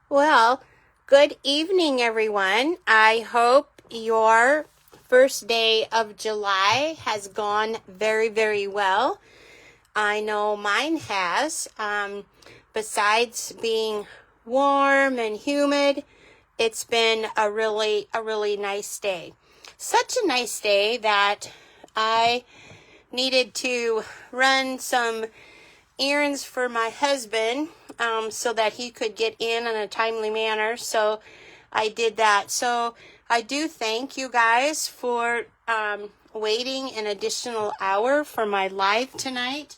Well, good evening, everyone. I hope your first day of July has gone very, very well. I know mine has. Besides being warm and humid, it's been a really nice day. Such a nice day that I needed to run some errands for my husband so that he could get in a timely manner. So I did that. So I do thank you guys for waiting an additional hour for my live tonight.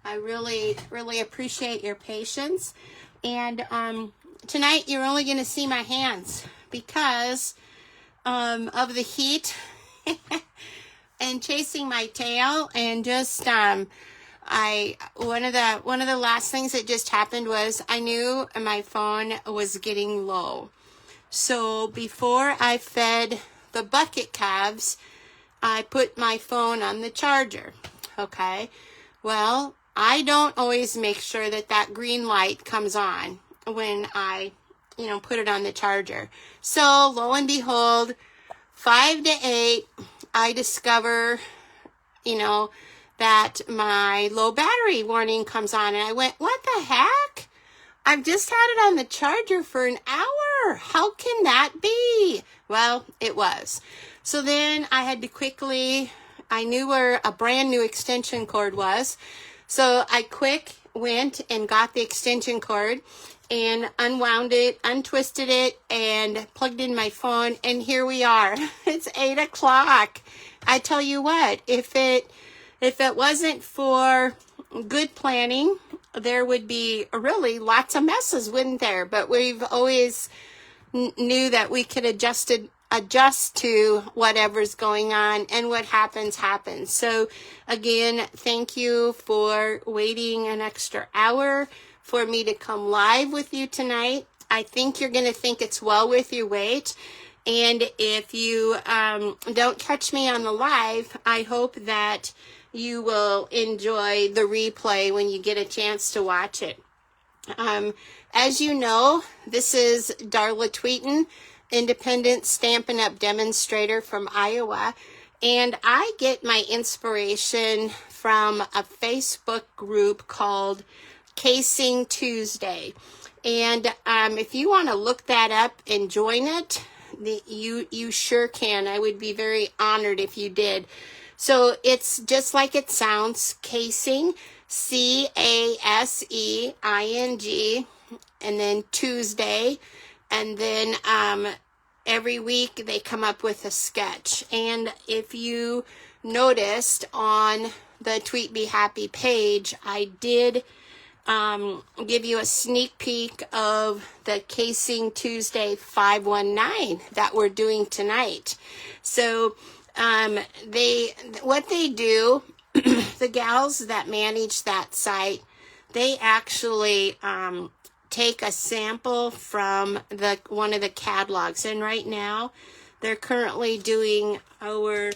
I really appreciate your patience. And tonight you're only going to see my hands because of the heat and chasing my tail, and just one of the last things that just happened was I knew my phone was getting low. So before I fed the bucket calves, I put my phone on the charger. Okay. Well, I don't always make sure that green light comes on when I, put it on the charger. So lo and behold, 5 to 8, I discover, that my low battery warning comes on, and I went, what the heck? I've just had it on the charger for an hour. How can that be? Well, it was. So then I had to I knew where a brand new extension cord was. So I went and got the extension cord and unwound it, untwisted it, and plugged in my phone. And here we are. It's 8 o'clock. I tell you what, if it wasn't for good planning, there would be really lots of messes, wouldn't there? But we've always knew that we could adjust to whatever's going on, and what happens. So again, thank you for waiting an extra hour for me to come live with you tonight. I think you're going to think it's well worth your wait. And if you don't catch me on the live, I hope that you will enjoy the replay when you get a chance to watch it. As you know, this is Darla Tweeten, independent Stampin' Up! Demonstrator from Iowa, and I get my inspiration from a Facebook group called Casing Tuesday. And if you want to look that up and join it, you sure can. I would be very honored if you did. So it's just like it sounds, casing, CASEING, and then Tuesday. And then every week they come up with a sketch. And if you noticed on the Tweet Be Happy page, I did give you a sneak peek of the Casing Tuesday 519 that we're doing tonight. So what they do, the gals that manage that site, they actually take a sample from one of the catalogs, and right now they're currently doing our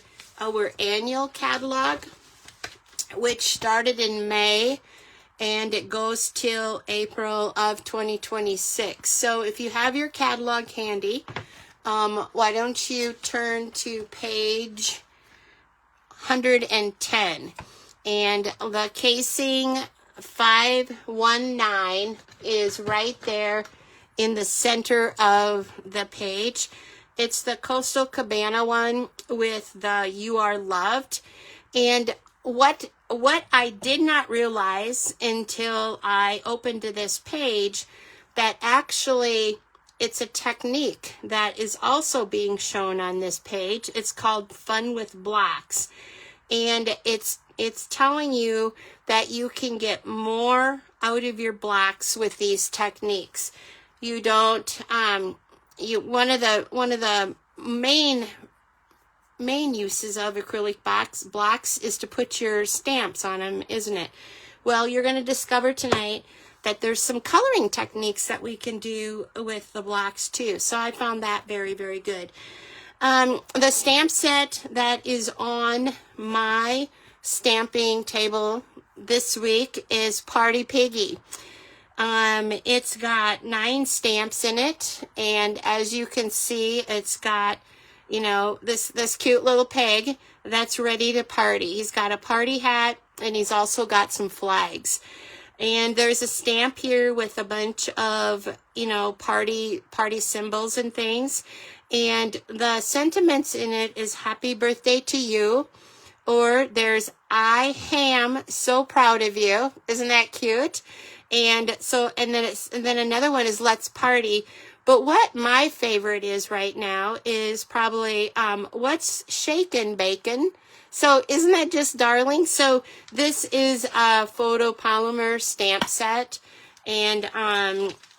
annual catalog, which started in May, and it goes till April of 2026. So if you have your catalog handy, why don't you turn to page 110, and the Casing 519 is right there in the center of the page. It's the Coastal Cabana one with the You Are Loved. And what I did not realize until I opened to this page, that actually it's a technique that is also being shown on this page. It's called Fun with Blocks. And it's telling you that you can get more out of your blocks with these techniques. You don't one of the main uses of acrylic blocks is to put your stamps on them, isn't it? Well, you're going to discover tonight that there's some coloring techniques that we can do with the blocks too. So I found that very, very good. The stamp set that is on my stamping table this week is Party Piggy. It's got 9 stamps in it, and as you can see, it's got, you know, this cute little pig that's ready to party. He's got a party hat, and he's also got some flags. And there's a stamp here with a bunch of, you know, party symbols and things. And the sentiments in it is happy birthday to you. Or there's I am so proud of you. Isn't that cute? And so, and then another one is let's party. But what my favorite is right now is probably what's shakin' bacon. So isn't that just darling? So this is a photopolymer stamp set. And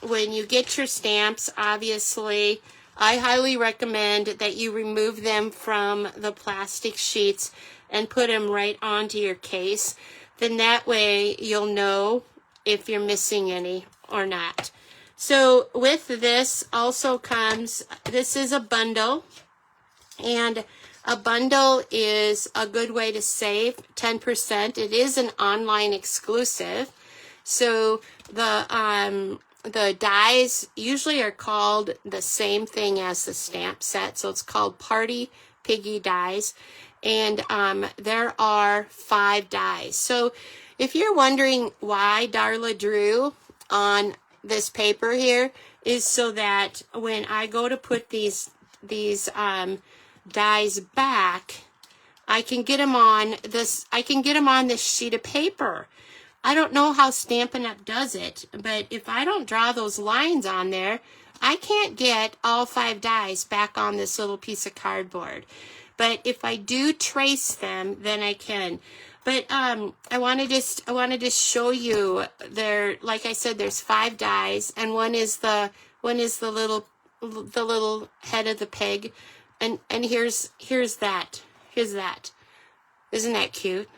when you get your stamps, obviously, I highly recommend that you remove them from the plastic sheets and put them right onto your case. Then that way you'll know if you're missing any or not. So with this also comes, this is a bundle. And a bundle is a good way to save 10%. It is an online exclusive. So the dies usually are called the same thing as the stamp set. So it's called Party Piggy dies. And there are 5 dies. So if you're wondering why Darla drew on this paper here, is so that when I go to put these dies back, I can get them on this. I can get them on this sheet of paper. I don't know how Stampin' Up! Does it, but if I don't draw those lines on there, I can't get all 5 dies back on this little piece of cardboard. But if I do trace them, then I can. But I want to just show you there. Like I said, there's 5 dies, and one is the little head of the pig. And here's that. Here's that. Isn't that cute?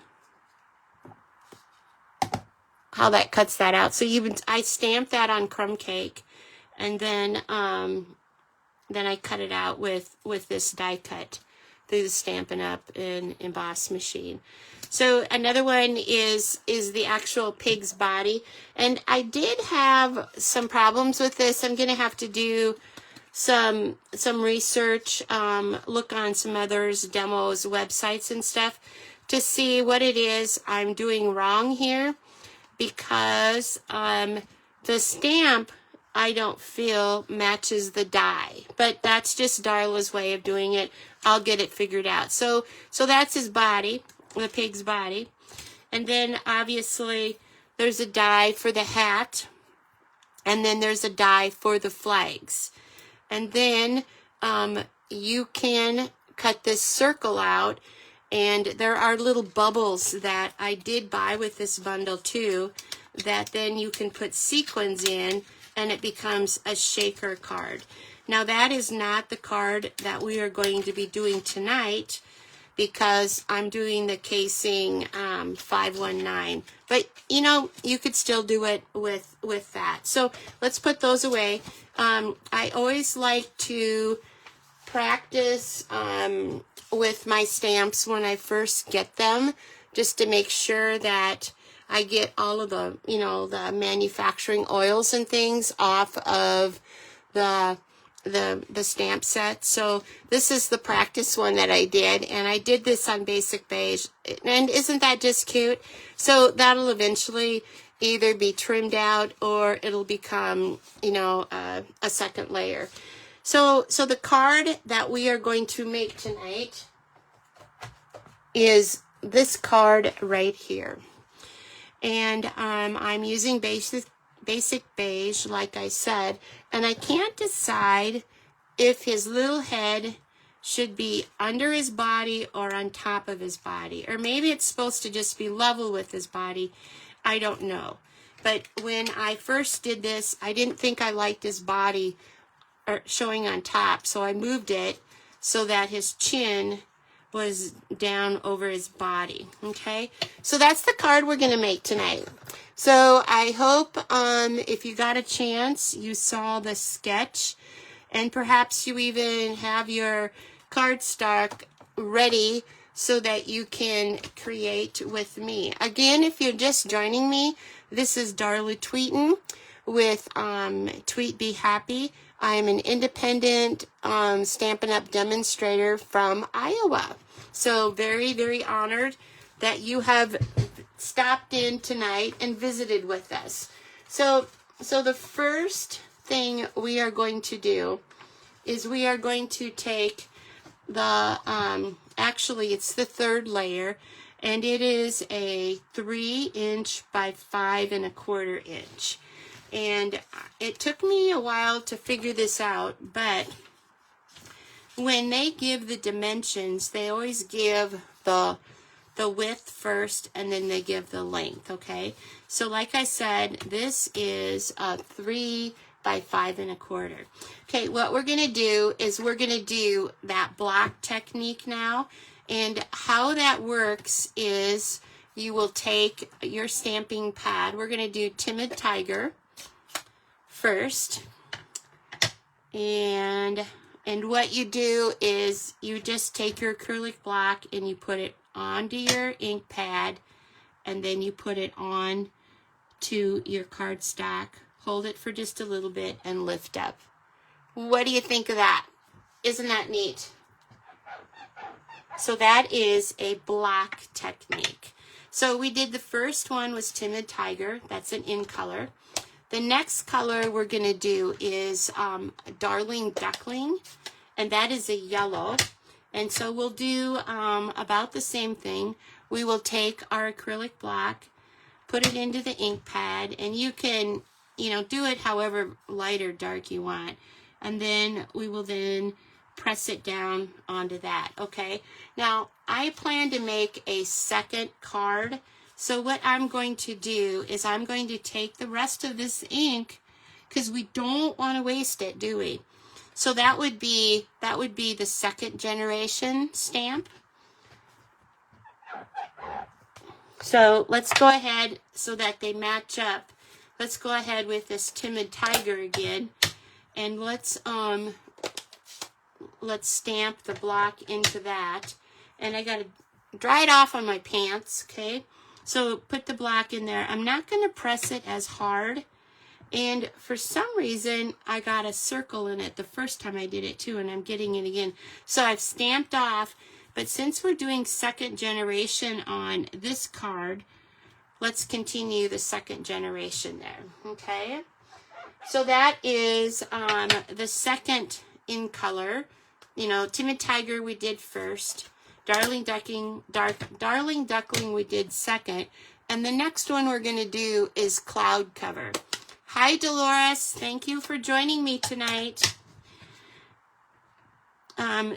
How that cuts that out. So I stamped that on crumb cake, and then I cut it out with this die cut through the Stampin' Up! And emboss machine. So another one is the actual pig's body, and I did have some problems with this. I'm gonna have to do some research, look on some others, demos, websites and stuff to see what it is I'm doing wrong here, because the stamp I don't feel matches the die, but that's just Darla's way of doing it. I'll get it figured out. So that's his body, the pig's body. And then obviously there's a die for the hat, and then there's a die for the flags. And then you can cut this circle out, and there are little bubbles that I did buy with this bundle too, that then you can put sequins in, and it becomes a shaker card. Now that is not the card that we are going to be doing tonight, because I'm doing the casing 519. But you know, you could still do it with that. So let's put those away. I always like to practice with my stamps when I first get them, just to make sure that I get all of the, you know, the manufacturing oils and things off of the stamp set. So this is the practice one that I did, and I did this on basic beige, and isn't that just cute? So that'll eventually either be trimmed out, or it'll become, you know, a second layer. So the card that we are going to make tonight is this card right here. And I'm using basic beige, like I said, and I can't decide if his little head should be under his body or on top of his body, or maybe it's supposed to just be level with his body. I don't know. But when I first did this, I didn't think I liked his body showing on top, so I moved it so that his chin was down over his body. Okay, so that's the card we're going to make tonight. So I hope if you got a chance, you saw the sketch, and perhaps you even have your cardstock ready so that you can create with me. Again, if you're just joining me, this is Darla Tweeten. with tweetbehappy. I am an independent Stampin' Up! Demonstrator from Iowa. So very, very honored that you have stopped in tonight and visited with us. So the first thing we are going to do is we are going to take the, actually it's the third layer, and it is a 3" by 5 1/4 inch. And it took me a while to figure this out, but when they give the dimensions, they always give the width first, and then they give the length, okay? So like I said, this is a 3 by 5 1/4. Okay, what we're gonna do is we're gonna do that block technique now. And how that works is you will take your stamping pad. We're gonna do Timid Tiger first. And what you do is you just take your acrylic block and you put it onto your ink pad, and then you put it on to your cardstock. Hold it for just a little bit and lift up. What do you think of that? Isn't that neat? So that is a block technique. So we did the first one was Timid Tiger. That's an in color. The next color we're going to do is Darling Duckling, and that is a yellow. And so we'll do about the same thing. We will take our acrylic block, put it into the ink pad, and you can, do it however light or dark you want. And then we will then press it down onto that, okay? Now, I plan to make a second card. So what I'm going to do is I'm going to take the rest of this ink, because we don't want to waste it, do we? So that would be the second generation stamp. So let's go ahead so that they match up. Let's go ahead with this Timid Tiger again, and let's stamp the block into that. And I gotta dry it off on my pants, okay? So put the block in there. I'm not gonna press it as hard. And for some reason, I got a circle in it the first time I did it too, and I'm getting it again. So I've stamped off, but since we're doing second generation on this card, let's continue the second generation there, okay? So that is the second in color. Timid Tiger we did first. Darling Duckling we did second. And the next one we're going to do is Cloud Cover. Hi, Dolores. Thank you for joining me tonight.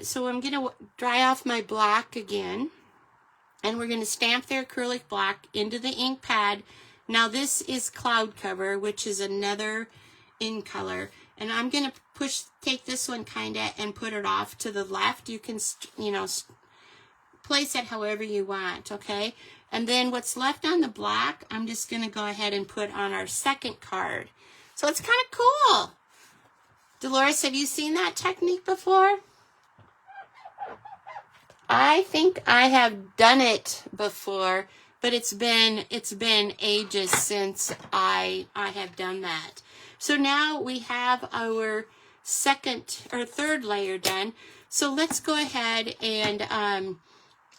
So I'm going to dry off my block again. And we're going to stamp the acrylic block into the ink pad. Now this is Cloud Cover, which is another in color. And I'm going to take this one kind of and put it off to the left. You can, place it however you want, okay? And then what's left on the block, I'm just going to go ahead and put on our second card. So it's kind of cool. Dolores, have you seen that technique before? I think I have done it before, but it's been ages since I have done that. So now we have our third layer done. So let's go ahead and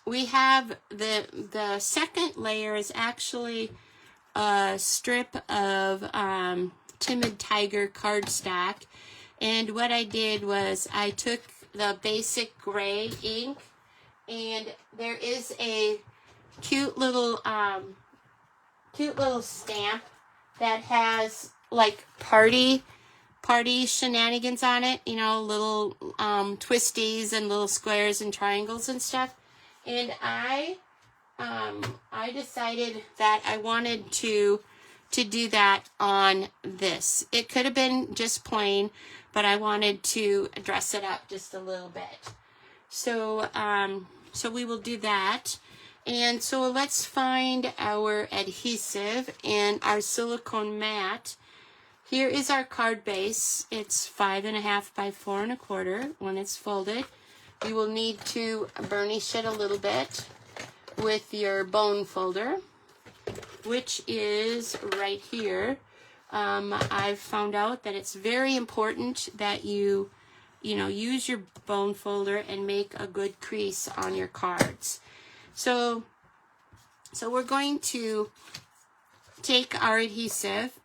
we have the second layer is actually a strip of Timid Tiger cardstock. And what I did was I took the basic gray ink, and there is a cute little stamp that has like party shenanigans on it, little twisties and little squares and triangles and stuff. And I decided that I wanted to do that on this. It could have been just plain, but I wanted to dress it up just a little bit. So we will do that. And so let's find our adhesive and our silicone mat. Here is our card base. It's 5 1/2 by 4 1/4 when it's folded. You will need to burnish it a little bit with your bone folder, which is right here. I've found out that it's very important that you use your bone folder and make a good crease on your cards. So we're going to take our adhesive,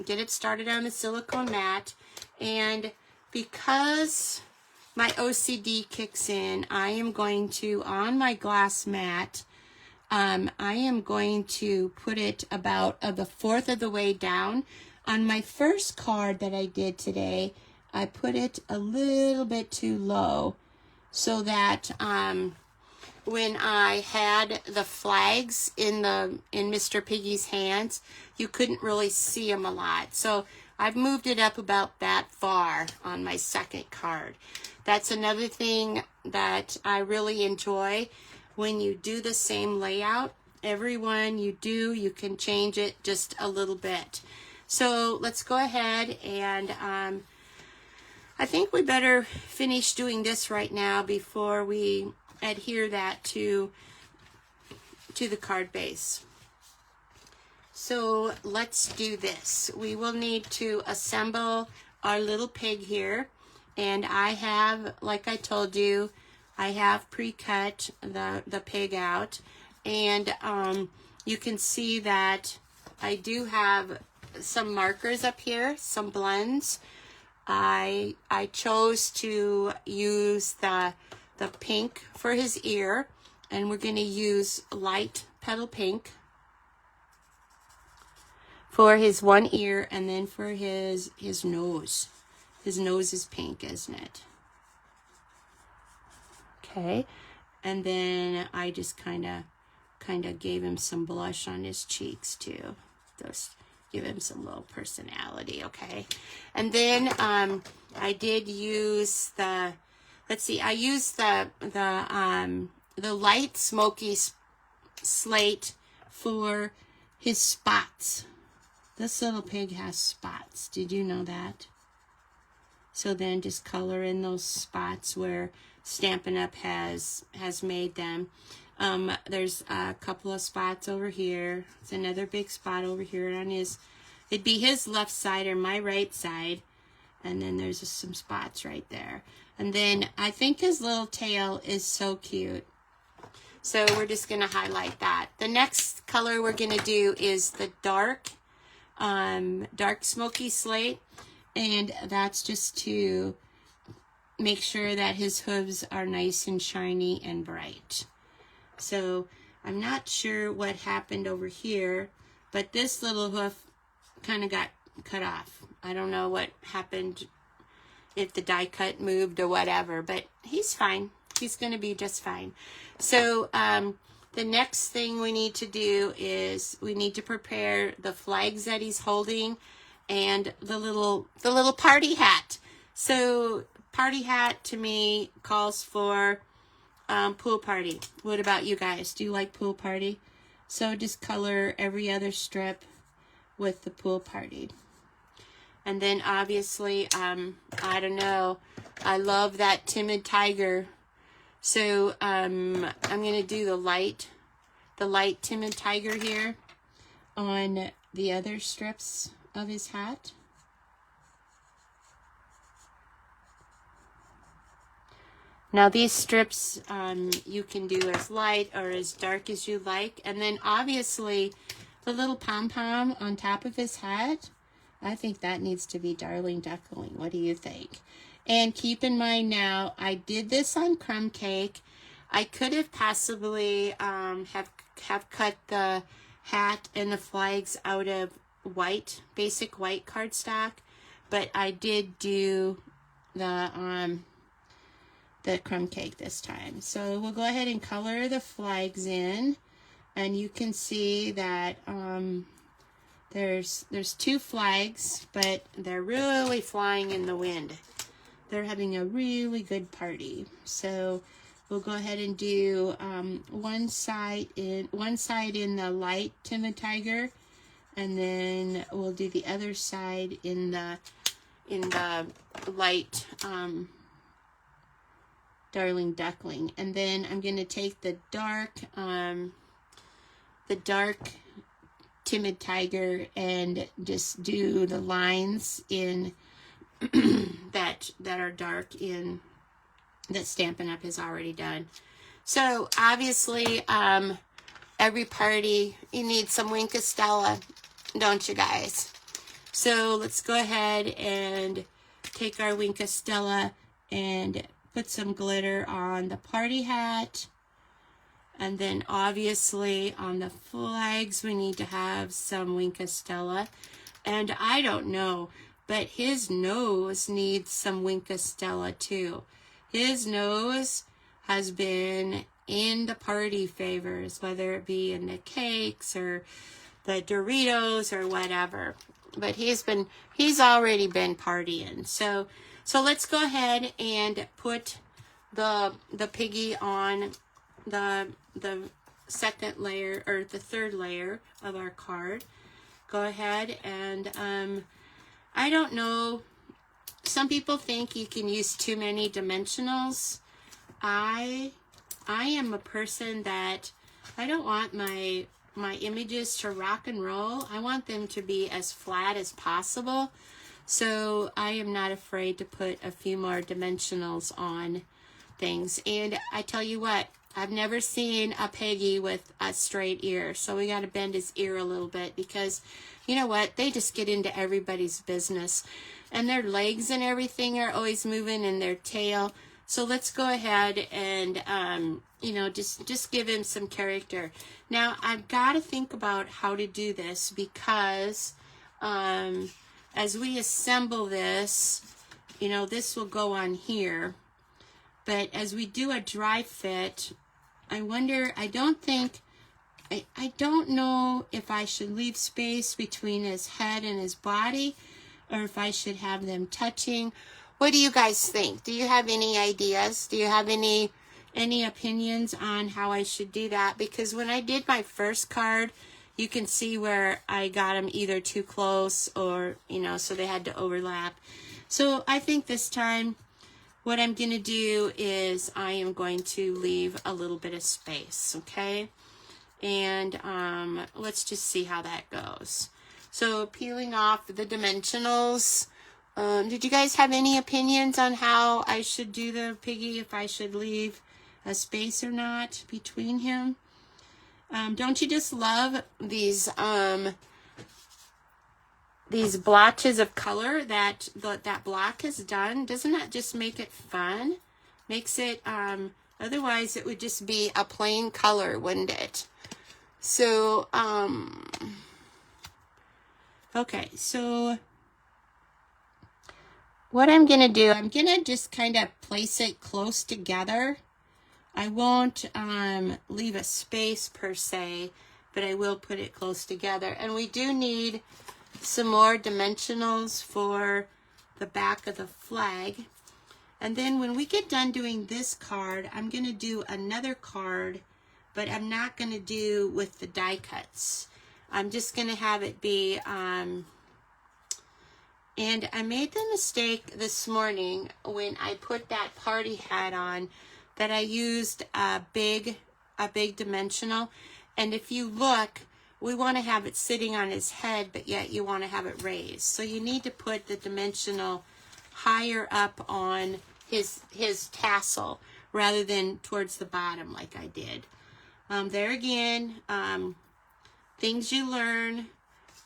get it started on the silicone mat, and because my OCD kicks in, I am going to, on my glass mat, I am going to put it about the fourth of the way down. On my first card that I did today, I put it a little bit too low so that when I had the flags in Mr. Piggy's hands, you couldn't really see them a lot. So I've moved it up about that far on my second card. That's another thing that I really enjoy. When you do the same layout, every one you do, you can change it just a little bit. So let's go ahead and I think we better finish doing this right now before we adhere that to the card base. So let's do this. We will need to assemble our little pig here, and I have, like I told you, I have pre-cut the pig out, and you can see that I do have some markers up here, some blends. I chose to use the pink for his ear, and we're going to use light petal pink for his one ear, and then for his nose. His nose is pink, isn't it? Okay, and then I just kind of gave him some blush on his cheeks too. Just give him some little personality, okay? And then I did use the, let's see, I used the light smoky slate for his spots. This little pig has spots. Did you know that? So then just color in those spots where Stampin' Up! has made them. There's a couple of spots over here. It's another big spot over here on his, it'd be his left side or my right side. And then there's just some spots right there. And then I think his little tail is so cute. So we're just going to highlight that. The next color we're going to do is the dark smoky slate. And that's just to make sure that his hooves are nice and shiny and bright. So I'm not sure what happened over here, but this little hoof kind of got cut off. I don't know what happened, if the die cut moved or whatever, but he's fine. He's going to be just fine. So the next thing we need to do is we need to prepare the flags that he's holding and the little party hat. So party hat to me calls for pool party. What about you guys? Do you like pool party? So just color every other strip with the pool party. And then obviously, I don't know, I love that timid tiger. So I'm going to do the light timid tiger here on the other strips of his hat. Now these strips you can do as light or as dark as you like. And then obviously the little pom-pom on top of his hat, I think that needs to be Darling Duckling. What do you think? And keep in mind now, I did this on crumb cake. I could have possibly have cut the hat and the flags out of white, basic white cardstock, but I did do the crumb cake this time. So we'll go ahead and color the flags in, and you can see that there's two flags, but they're really flying in the wind. They're having a really good party. So we'll go ahead and do one side in the light timid tiger, and then we'll do the other side in the light Darling Duckling. And then I'm going to take the dark Timid Tiger and just do the lines in that are dark in that Stampin' Up! Has already done. So obviously, every party, you need some Wink of Stella, don't you guys? So let's go ahead and take our Wink of Stella and put some glitter on the party hat. And then obviously on the flags, we need to have some Wink of Stella. And I don't know, but his nose needs some Wink of Stella too. His nose has been in the party favors, whether it be in the cakes or the Doritos or whatever. But he's already been partying. So let's go ahead and put the Piggy on the second layer, or the third layer of our card. Go ahead and I don't know, some people think you can use too many dimensionals. I am a person that I don't want my images to rock and roll. I want them to be as flat as possible. So I am not afraid to put a few more dimensionals on things. And I tell you what, I've never seen a Piggy with a straight ear. So we got to bend his ear a little bit because, you know what, they just get into everybody's business. And their legs and everything are always moving, and their tail. So let's go ahead and, you know, just give him some character. Now, I've got to think about how to do this because as we assemble this, you know, this will go on here. But as we do a dry fit, I wonder, I don't know if I should leave space between his head and his body, or if I should have them touching. What do you guys think? Do you have any ideas? Do you have any opinions on how I should do that? Because when I did my first card, you can see where I got them either too close or, you know, so they had to overlap. So I think this time what I'm going to do is I am going to leave a little bit of space, okay? And let's just see how that goes. So peeling off the dimensionals. Did you guys have any opinions on how I should do the Piggy, if I should leave a space or not between him? Don't you just love these blotches of color that block has done? Doesn't that just make it fun? Makes it, otherwise it would just be a plain color, wouldn't it? So, okay, so what I'm going to do, I'm going to just kind of place it close together. I won't leave a space per se, but I will put it close together. And we do need some more dimensionals for the back of the flag. And then when we get done doing this card, I'm going to do another card, but I'm not going to do with the die cuts. I'm just going to have it be, and I made the mistake this morning when I put that party hat on that I used a big dimensional. And if you look, we want to have it sitting on his head, but yet you want to have it raised. So you need to put the dimensional higher up on his tassel rather than towards the bottom like I did. There again, things you learn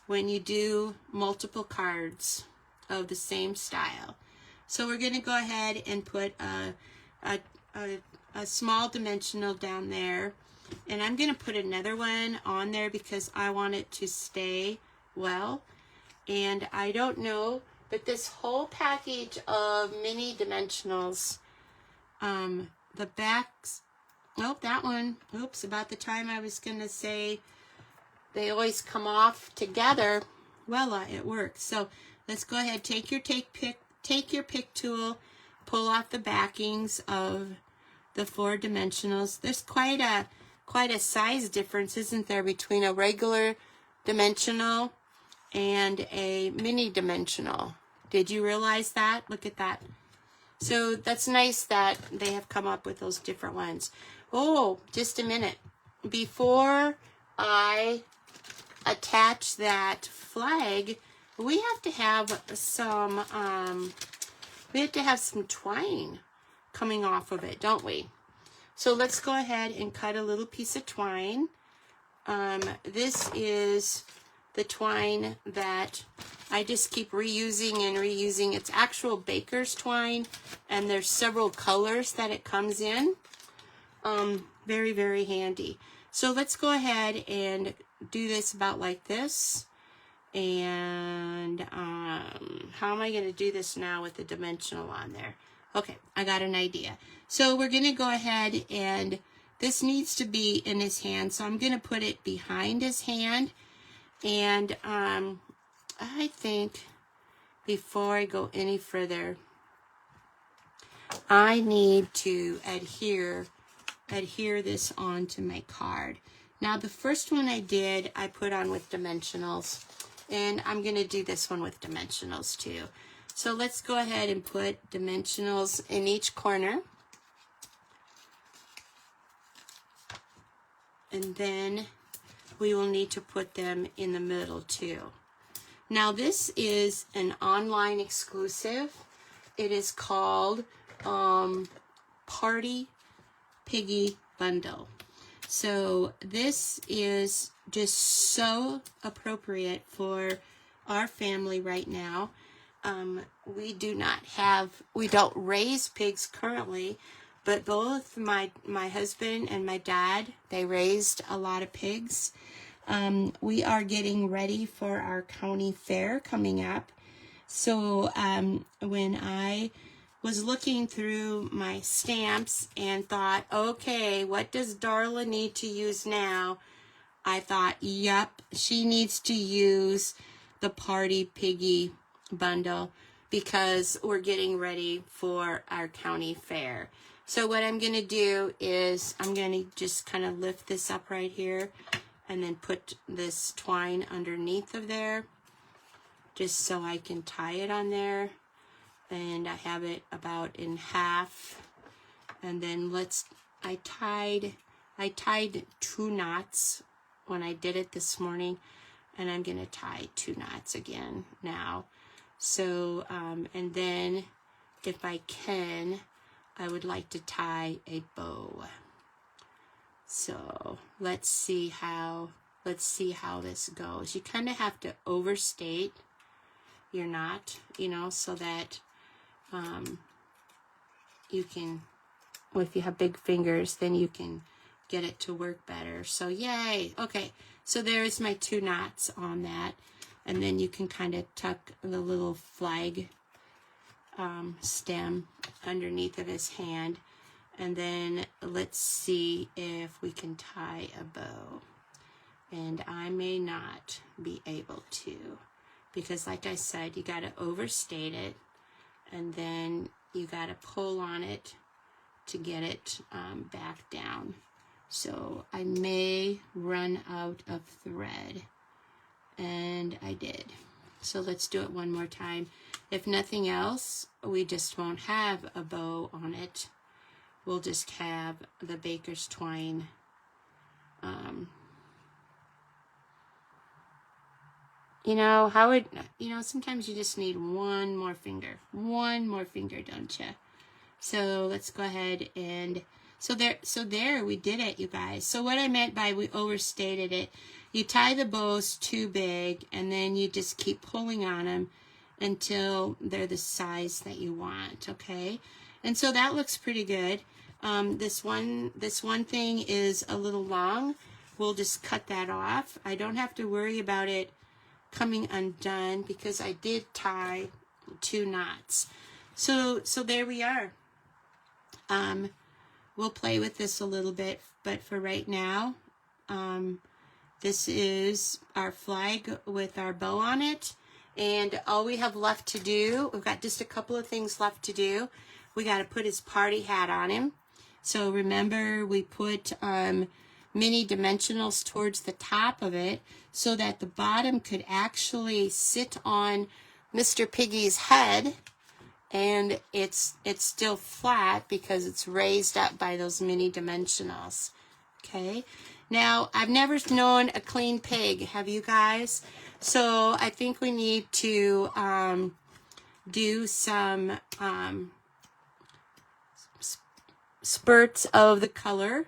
when you do multiple cards of the same style. So we're going to go ahead and put a small dimensional down there. And I'm going to put another one on there because I want it to stay well. And I don't know, but this whole package of mini dimensionals, the backs, oh, that one, oops, about the time I was going to say they always come off together. Voila, it works. So let's go ahead, take your pick tool, pull off the backings of the 4 dimensionals. There's quite a size difference, isn't there, between a regular dimensional and a mini dimensional? Did you realize that? Look at that. So that's nice that they have come up with those different ones. Oh, just a minute. Before I attach that flag, we have to have some twine coming off of it, don't we? So let's go ahead and cut a little piece of twine. This is the twine that I just keep reusing and reusing. It's actual baker's twine, and there's several colors that it comes in. Very, very handy. So let's go ahead and do this about like this. And how am I going to do this now with the dimensional on there? Okay, I got an idea. So we're going to go ahead, and this needs to be in his hand. So I'm going to put it behind his hand. And I think before I go any further, I need to adhere this onto my card. Now the first one I did, I put on with dimensionals, and I'm going to do this one with dimensionals too. So let's go ahead and put dimensionals in each corner. And then we will need to put them in the middle too. Now this is an online exclusive. It is called Piggy bundle. So this is just so appropriate for our family right now. We don't raise pigs currently, but both my husband and my dad, they raised a lot of pigs. We are getting ready for our county fair coming up. So when I was looking through my stamps and thought, okay, what does Darla need to use now? I thought, yep, she needs to use the Piggy bundle because we're getting ready for our county fair. So what I'm going to do is I'm going to just kind of lift this up right here and then put this twine underneath of there just so I can tie it on there. And I have it about in half. And then I tied 2 knots when I did it this morning, and I'm gonna tie 2 knots again now. So, and then if I can, I would like to tie a bow. So let's see how this goes. You kind of have to overstate your knot, so that you can, well, if you have big fingers, then you can get it to work better. So yay. Okay, so there's my 2 knots on that, and then you can kind of tuck the little flag stem underneath of his hand, and then let's see if we can tie a bow. And I may not be able to, because like I said, you got to overstate it, and then you got to pull on it to get it back down. So I may run out of thread, and I did. So let's do it one more time. If nothing else, we just won't have a bow on it. We'll just have the baker's twine. Sometimes you just need one more finger, don't you? So let's go ahead and, so there we did it, you guys. So what I meant by we overstated it, you tie the bows too big, and then you just keep pulling on them until they're the size that you want, okay? And so that looks pretty good. This one thing is a little long. We'll just cut that off. I don't have to worry about it coming undone because I did tie 2 knots. So there we are. We'll play with this a little bit, but for right now, this is our flag with our bow on it. And all we have left to do, we've got just a couple of things left to do. We got to put his party hat on him. So remember, we put mini dimensionals towards the top of it so that the bottom could actually sit on Mr. Piggy's head, and it's still flat because it's raised up by those mini dimensionals. Okay, Now, I've never known a clean pig, have you guys? So I think we need to do some spurts of the color.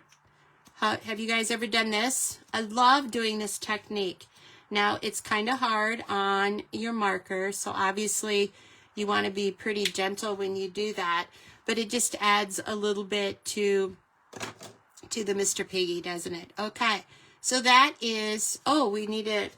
Have you guys ever done this? I love doing this technique. Now, it's kind of hard on your marker, so obviously you want to be pretty gentle when you do that, but it just adds a little bit to the Mr. Piggy, doesn't it? Okay, so that is, oh, we need a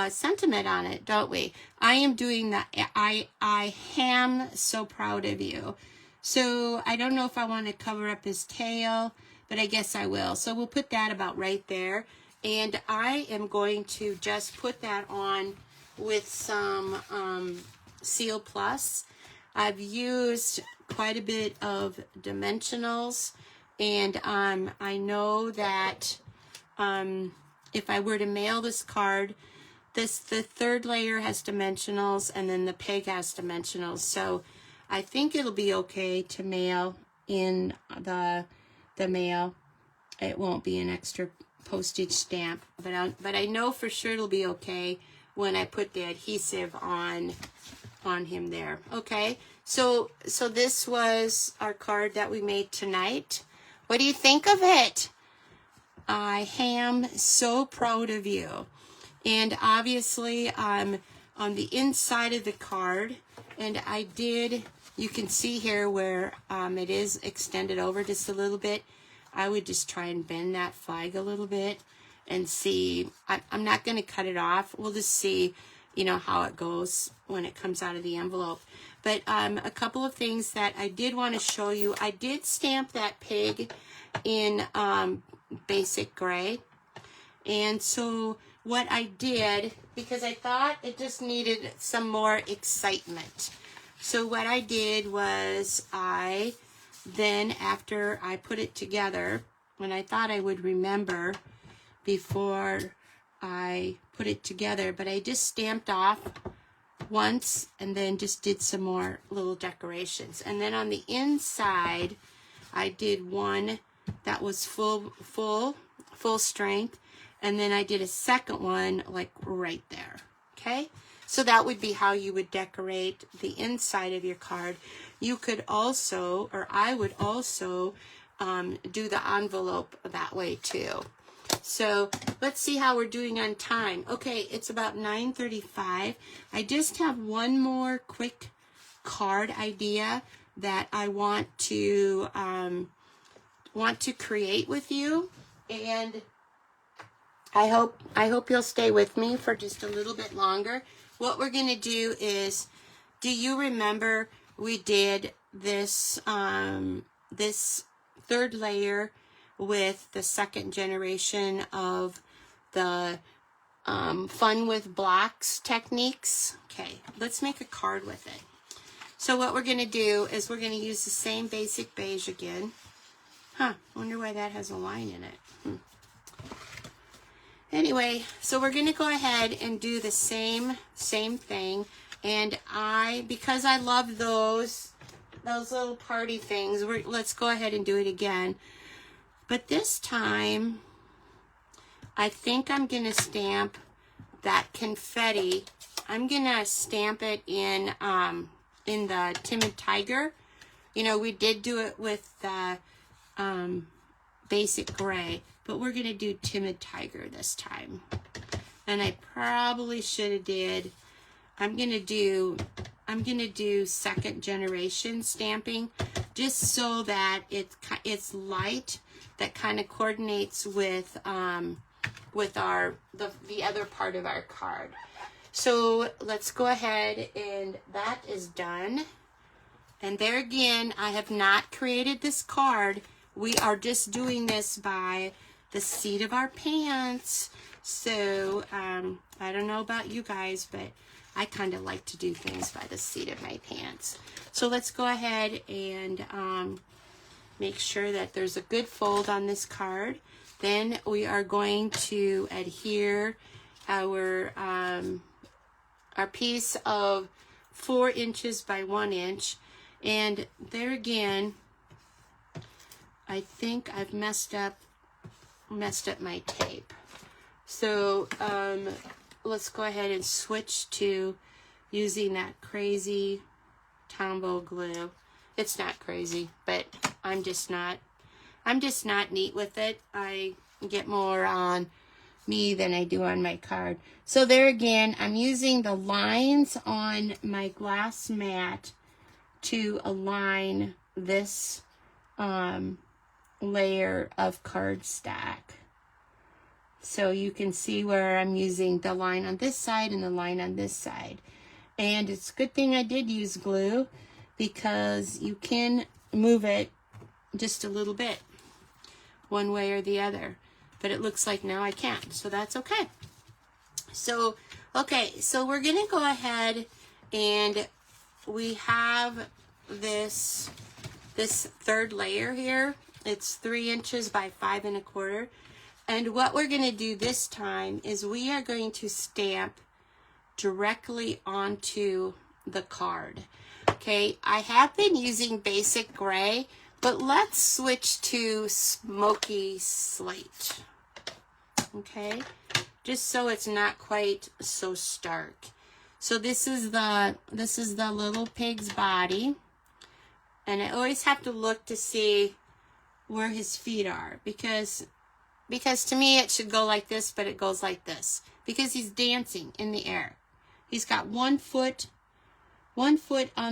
sentiment on it, don't we? I am doing that. I am so proud of you. So I don't know if I want to cover up his tail, but I guess I will. So we'll put that about right there. And I am going to just put that on with some Seal Plus. I've used quite a bit of dimensionals, and I know that if I were to mail this card, the third layer has dimensionals, and then the pig has dimensionals. So I think it'll be okay to mail in the mail. It won't be an extra postage stamp, but I know for sure it'll be okay when I put the adhesive on him there. Okay, so this was our card that we made tonight. What do you think of it? I am so proud of you. And obviously on the inside of the card, and I did, you can see here where it is extended over just a little bit. I would just try and bend that flag a little bit and see. I'm not going to cut it off. We'll just see, you know, how it goes when it comes out of the envelope. But a couple of things that I did want to show you. I did stamp that pig in basic gray. And so what I did, because I thought it just needed some more excitement. So what I did was then after I put it together, when I thought I would remember before I put it together, but I just stamped off once and then just did some more little decorations. And then on the inside, I did one that was full strength, and then I did a second one like right there. Okay, so that would be how you would decorate the inside of your card. You could also, or I would also do the envelope that way too. So let's see how we're doing on time. Okay, it's about 9:35. I just have one more quick card idea that I want to create with you, and I hope you'll stay with me for just a little bit longer. What we're going to do is, do you remember we did this this third layer with the second generation of the Fun with Blocks techniques? Okay, let's make a card with it. So what we're going to do is we're going to use the same basic beige again. Wonder why that has a line in it. Anyway, so we're going to go ahead and do the same thing. And because I love those little party things, let's go ahead and do it again. But this time, I think I'm going to stamp that confetti. I'm going to stamp it in the Timid Tiger. You know, we did do it with the basic gray, but we're going to do Timid Tiger this time. And I probably should have did, I'm going to do second generation stamping, just so that it's light, that kind of coordinates with the other part of our card. So let's go ahead, and that is done. And there again, I have not created this card. We are just doing this by the seat of our pants. So I don't know about you guys, but I kind of like to do things by the seat of my pants. So let's go ahead and make sure that there's a good fold on this card. Then we are going to adhere our piece of 4 inches by 1 inch. And there again, I think I've messed up my tape. So let's go ahead and switch to using that crazy Tombow glue. It's not crazy, but I'm just not neat with it. I get more on me than I do on my card. So there again, I'm using the lines on my glass mat to align this layer of cardstock. So you can see where I'm using the line on this side and the line on this side. And it's a good thing I did use glue, because you can move it just a little bit one way or the other. But it looks like now I can't, so that's okay. So, okay, so we're gonna go ahead, and we have this third layer here. It's 3 inches by 5 1/4. And what we're gonna do this time is we are going to stamp directly onto the card. Okay, I have been using basic gray, but let's switch to smoky slate. Okay, just so it's not quite so stark. So this is the little pig's body, and I always have to look to see where his feet are, because to me it should go like this, but it goes like this because he's dancing in the air. He's got one foot on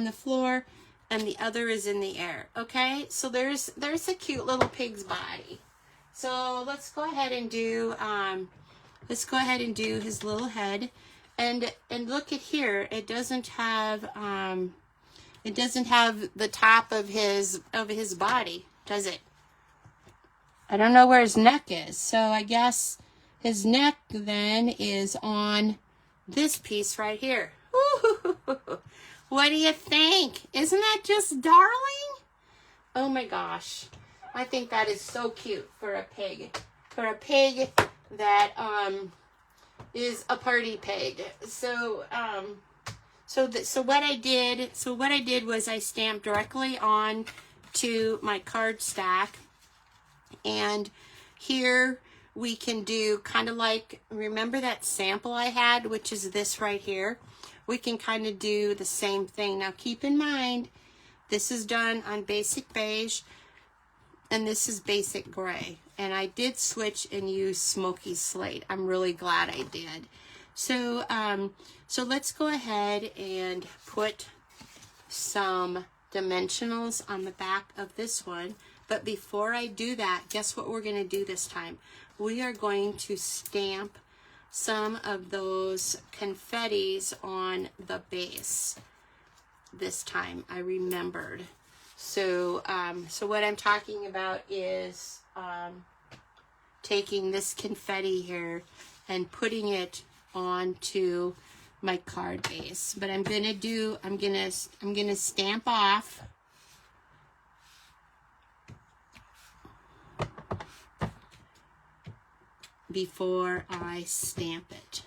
the floor and the other is in the air. Okay, so there's a cute little pig's body. So let's go ahead and do his little head, and look at here. It doesn't have the top of his body, does it? I don't know where his neck is, so I guess his neck then is on this piece right here. Ooh, what do you think? Isn't that just darling? Oh my gosh. I think that is so cute for a pig. For a pig that is a party pig. So what I did was I stamped directly on to my cardstock. And here we can do kind of like, remember that sample I had, which is this right here? We can kind of do the same thing. Now keep in mind, this is done on basic beige, and this is basic gray. And I did switch and use smoky slate. I'm really glad I did. So, so let's go ahead and put some dimensionals on the back of this one. But before I do that, guess what we're going to do this time? We are going to stamp some of those confettis on the base this time. I remembered. So, so what I'm talking about is taking this confetti here and putting it onto my card base. But I'm gonna stamp off before I stamp it.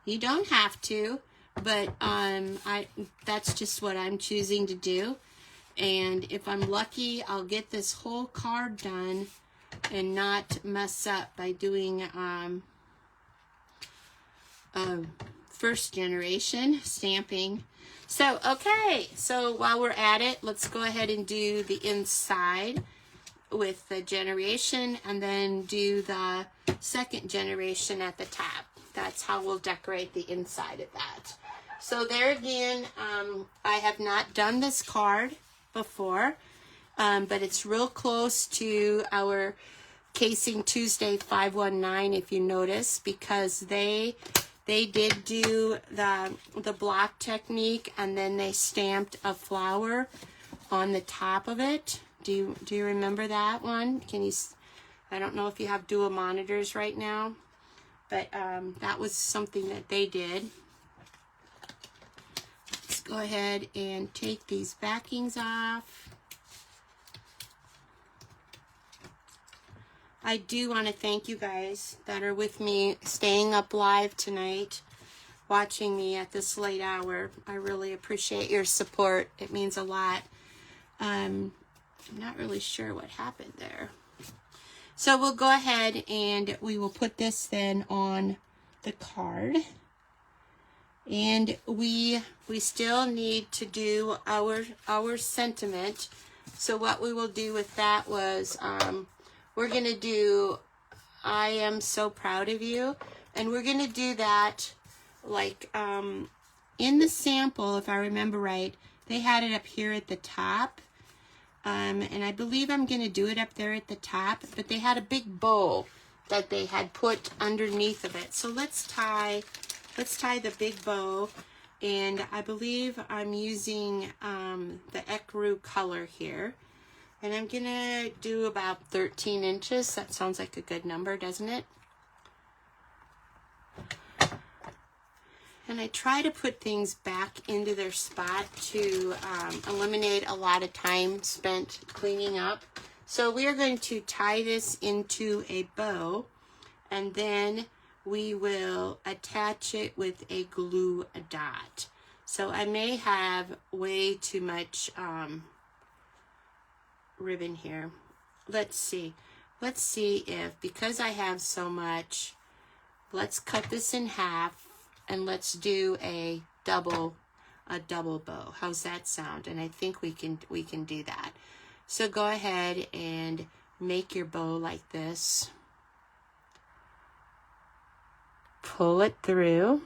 You don't have to, but that's just what I'm choosing to do. And if I'm lucky, I'll get this whole card done and not mess up by doing first generation stamping. So, okay, so while we're at it, let's go ahead and do the inside with the generation, and then do the second generation at the top. That's how we'll decorate the inside of that. So there again, I have not done this card before, but it's real close to our Casing Tuesday 519, if you notice, because they did do the block technique, and then they stamped a flower on the top of it. Do you remember that one? Can you? I don't know if you have dual monitors right now, but that was something that they did. Let's go ahead and take these backings off. I do want to thank you guys that are with me, staying up live tonight, watching me at this late hour. I really appreciate your support. It means a lot. I'm not really sure what happened there. So we'll go ahead and we will put this then on the card. And we still need to do our sentiment. So what we will do with that was we're going to do I am so proud of you. And we're going to do that like in the sample, if I remember right, they had it up here at the top. And I believe I'm going to do it up there at the top, but they had a big bow that they had put underneath of it. So let's tie the big bow, and I believe I'm using the ecru color here. And I'm going to do about 13 inches. That sounds like a good number, doesn't it? And I try to put things back into their spot to eliminate a lot of time spent cleaning up. So we are going to tie this into a bow, and then we will attach it with a glue dot. So I may have way too much ribbon here. Let's see if, because I have so much, let's cut this in half and let's do a double bow. How's that sound? And I think we can do that. So go ahead and make your bow like this. Pull it through.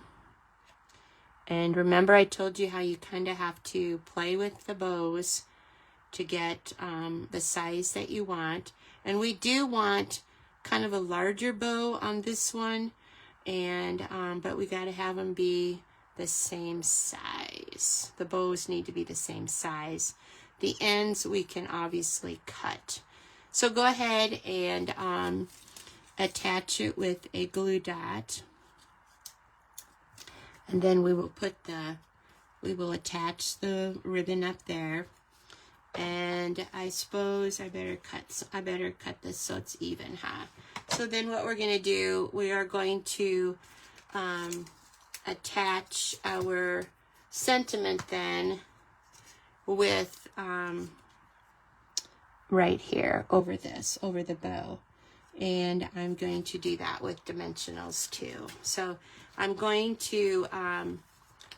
And remember, I told you how you kind of have to play with the bows to get the size that you want. And we do want kind of a larger bow on this one, and but we got to have them be the same size. The bows need to be the same size. The ends we can obviously cut. So go ahead and attach it with a glue dot. And then we will attach the ribbon up there. And I suppose I better cut this so it's even, huh? So then what we're going to do, we are going to attach our sentiment then with right here over the bow. And I'm going to do that with dimensionals too. So I'm going to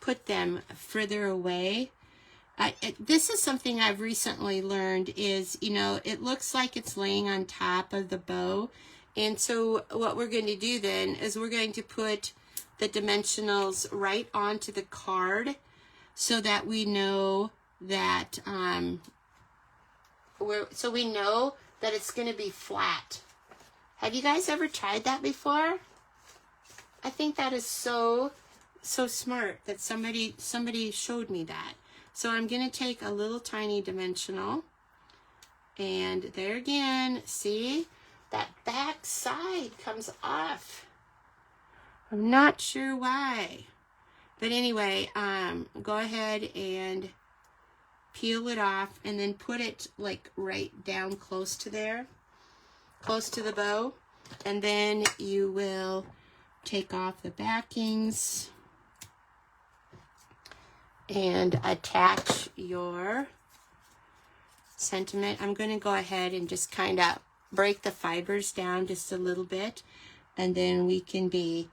put them further away. This is something I've recently learned is, you know, it looks like it's laying on top of the bow. And so what we're going to do then is we're going to put the dimensionals right onto the card so that we know that, we know that it's going to be flat. Have you guys ever tried that before? I think that is so smart that somebody showed me that. So I'm going to take a little tiny dimensional, and there again, see, that back side comes off. I'm not sure why, but anyway, go ahead and peel it off, and then put it like right down close to there, close to the bow, and then you will take off the backings and attach your sentiment. I'm going to go ahead and just kind of break the fibers down just a little bit, and then we can be,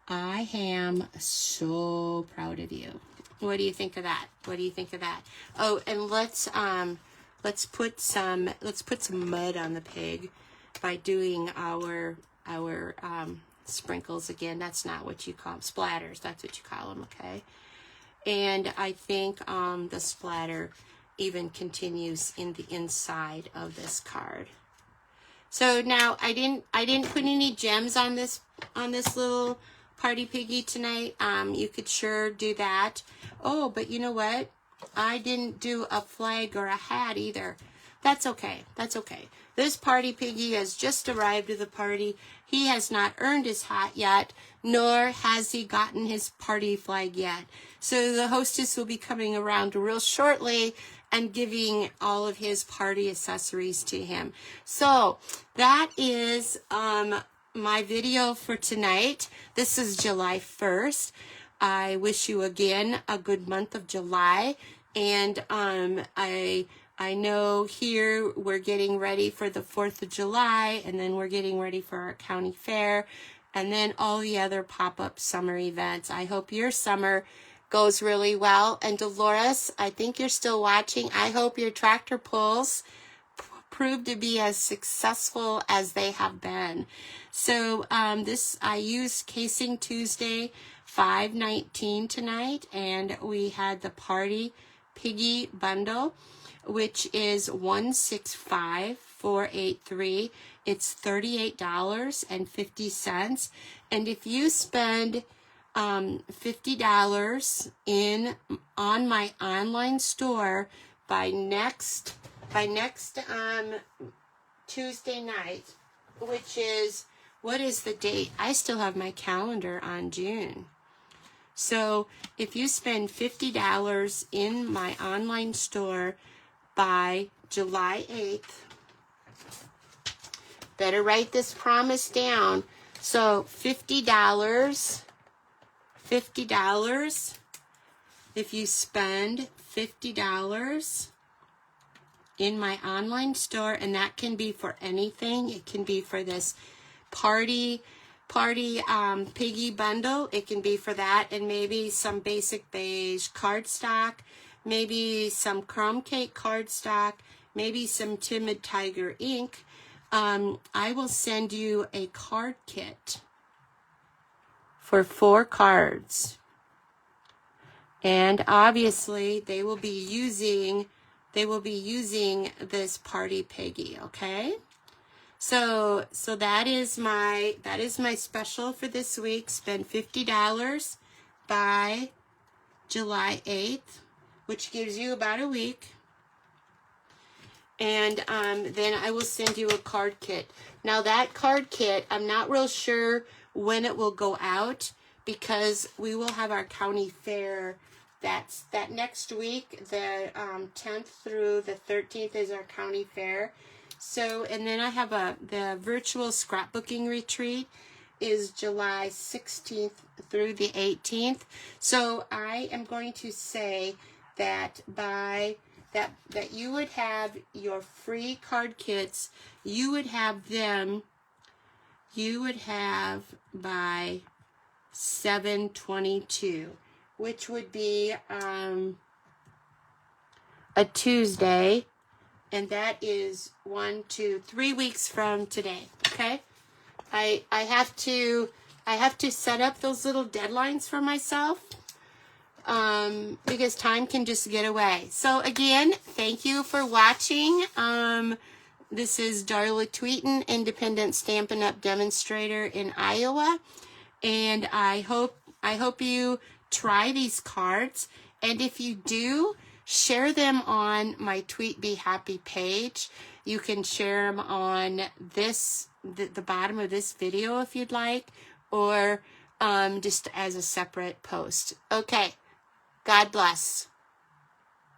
I am so proud of you. What do you think of that? What do you think of that? Oh, and let's put some mud on the pig by doing our sprinkles again. That's not what you call them, splatters. That's what you call them, okay? And I think the splatter even continues in the inside of this card. So now I didn't put any gems on this little party piggy tonight. You could sure do that. Oh, but you know what? I didn't do a flag or a hat either. That's okay. That's okay. This party piggy has just arrived to the party. He has not earned his hat yet, nor has he gotten his party flag yet. So the hostess will be coming around real shortly and giving all of his party accessories to him. So that is my video for tonight. This is July 1st. I wish you again a good month of July. And I I know here we're getting ready for the 4th of July, and then we're getting ready for our county fair, and then all the other pop-up summer events. I hope your summer goes really well. And Dolores, I think you're still watching. I hope your tractor pulls prove to be as successful as they have been. So I used Casing Tuesday 519 tonight, and we had the Party Piggy bundle, which is $165,483. It's $38.50. And if you spend $50 on my online store by next Tuesday night, which is, what is the date? I still have my calendar on June. So if you spend $50 in my online store by July 8th, better write this promise down. So $50, if you spend $50 in my online store, and that can be for anything. It can be for this party Piggy bundle. It can be for that, and maybe some basic beige cardstock, maybe some crumb cake cardstock, maybe some Timid Tiger ink. I will send you a card kit for 4 cards, and obviously they will be using this Party Piggy, okay? So that is my special for this week. Spend $50 by July 8th, which gives you about a week. And then I will send you a card kit. Now that card kit, I'm not real sure when it will go out, because we will have our county fair. That next week, the 10th through the 13th is our county fair. So, and then I have the virtual scrapbooking retreat is July 16th through the 18th. So I am going to say that that you would have your free card kits, you would have by 7/22, which would be a Tuesday, and that is 3 weeks from today. Okay, I have to set up those little deadlines for myself, because time can just get away. So again, thank you for watching. This is Darla Tweeten, independent Stampin' Up! Demonstrator in Iowa, and I hope you try these cards, and if you do, share them on my Tweet Be Happy page. You can share them on the bottom of this video if you'd like, or just as a separate post. Okay, God bless.